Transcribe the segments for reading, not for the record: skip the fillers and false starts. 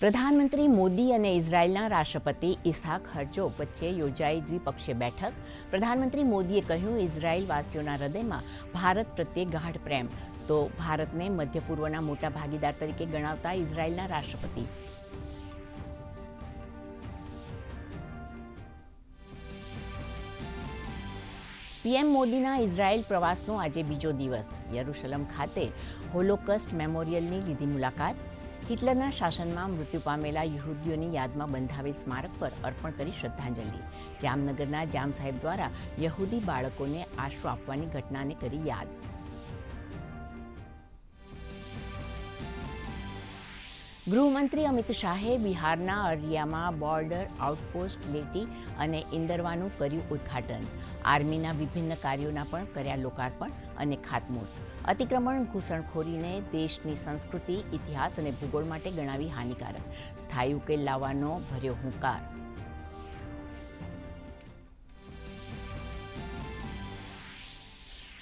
પ્રધાનમંત્રી મોદી અને ઇઝરાયલના રાષ્ટ્રપતિ ઇસહાક હર્જોગ વચ્ચે યોજાઈ દ્વિપક્ષીય બેઠક. પ્રધાનમંત્રી મોદીએ કહ્યું, ઇઝરાયલવાસીઓના હૃદયમાં ભારત પ્રત્યે ગાઢ પ્રેમ. તો ભારતને મધ્ય પૂર્વના મોટા ભાગીદાર તરીકે ગણાવતા ઇઝરાયલના રાષ્ટ્રપતિ. પીએમ મોદીના ઇઝરાયલ પ્રવાસનો આજે બીજો દિવસ. યરુશલમ ખાતે હોલોકોસ્ટ મેમોરિયલની લીધી મુલાકાત. હિટલરના શાસનમાં મૃત્યુ પામેલા યહૂદીઓની યાદમાં બંધાવેલ સ્મારક પર અર્પણ કરી શ્રદ્ધાંજલિ. જામનગરના જામ સાહેબ દ્વારા યહૂદી બાળકોને આશરો આપવાની ઘટનાને કરી યાદ. ગૃહમંત્રી અમિત શાહે બિહારના અરરિયામાં બોર્ડર આઉટપોસ્ટ લેટી અને ઇન્દરવાનું કર્યું ઉદ્ઘાટન. આર્મીના વિભિન્ન કાર્યોના પણ કર્યા લોકાર્પણ અને ખાતમુહૂર્ત. અતિક્રમણ ઘૂસણખોરીને દેશની સંસ્કૃતિ, ઇતિહાસ અને ભૂગોળ માટે ગણાવી હાનિકારક. સ્થાયી ઉકેલ લાવવાનો ભર્યો હુંકાર.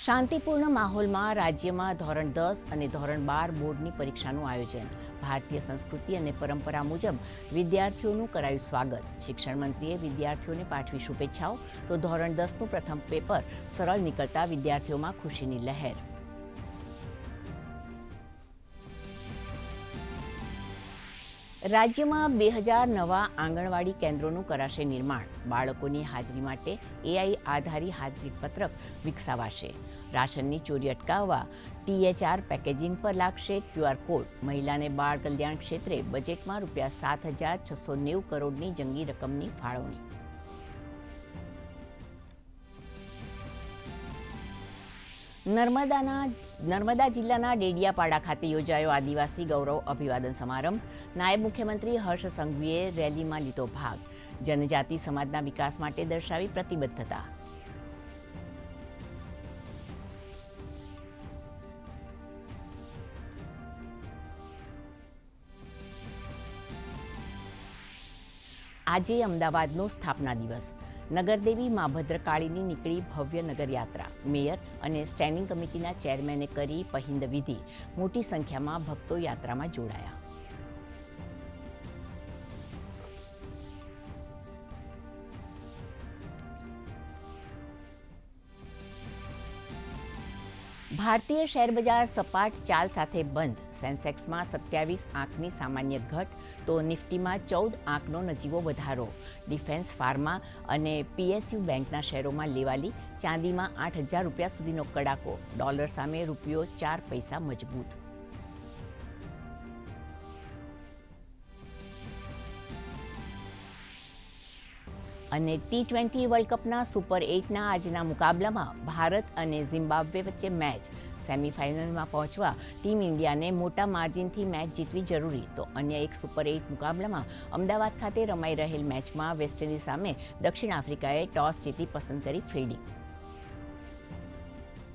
શાંતિપૂર્ણ માહોલમાં રાજ્યમાં ધોરણ 10 અને ધોરણ 12 બોર્ડની પરીક્ષાનું આયોજન. ભારતીય સંસ્કૃતિ અને પરંપરા મુજબ વિદ્યાર્થીઓનું કરાયું સ્વાગત. શિક્ષણ મંત્રીએ વિદ્યાર્થીઓને પાઠવી શુભેચ્છાઓ. તો ધોરણ 10નું પ્રથમ પેપર સરળ નીકળતા વિદ્યાર્થીઓમાં ખુશીની લહેર. રાજ્યમાં 2000 નવા આંગણવાડી કેન્દ્રોનું કરાશે નિર્માણ. બાળકોની હાજરી માટે એઆઈ આધારિત હાજરી પત્રક વિકસાવાશે. રાશનની ચોરી અટકાવવા THR પેકેજિંગ પર લાગશે QR કોડ. મહિલા અને બાળ કલ્યાણ ક્ષેત્રે બજેટમાં ₹7,690 કરોડની જંગી રકમની ફાળવણી. નર્મદા જિલ્લાના ડેડિયાપાડા ખાતે યોજાયો આદિવાસી ગૌરવ અભિવાદન સમારંભ. નાયબ મુખ્યમંત્રી હર્ષ સંઘવીએ રેલીમાં લીધો ભાગ. જનજાતિ સમાજના વિકાસ માટે દર્શાવી પ્રતિબદ્ધતા. આજે અમદાવાદનો સ્થાપના દિવસ. નગરદેવી મા ભદ્રકાળીની નીકળી ભવ્ય નગરયાત્રા. મેયર અને સ્ટેન્ડિંગ કમિટીના ચેરમેને કરી પહિંદ વિધિ. મોટી સંખ્યામાં ભક્તો યાત્રામાં જોડાયા. ભારતીય શેરબજાર સપાટ ચાલ સાથે બંધ. સેન્સેક્સમાં 27 આંકની સામાન્ય ઘટ, તો નિફ્ટીમાં 14 આંકનો નજીવો વધારો. ડિફેન્સ, ફાર્મા અને PSU બેંકના શેરોમાં લેવાલી. ચાંદીમાં ₹8,000 સુધીનો કડાકો. ડોલર સામે રૂપિયો 4 પૈસા મજબૂત. અને T20 વર્લ્ડ કપના સુપર 8ના આજના મુકાબલામાં ભારત અને ઝિમ્બાબ્વે વચ્ચે મેચ. સેમીફાઇનલમાં પહોંચવા ટીમ ઇન્ડિયાને મોટા માર્જિનથી મેચ જીતવી જરૂરી. તો અન્ય એક સુપર 8 મુકાબલામાં અમદાવાદ ખાતે રમાઈ રહેલ મેચમાં વેસ્ટ ઇન્ડિઝ સામે દક્ષિણ આફ્રિકાએ ટોસ જીતી પસંદ કરી ફિલ્ડિંગ.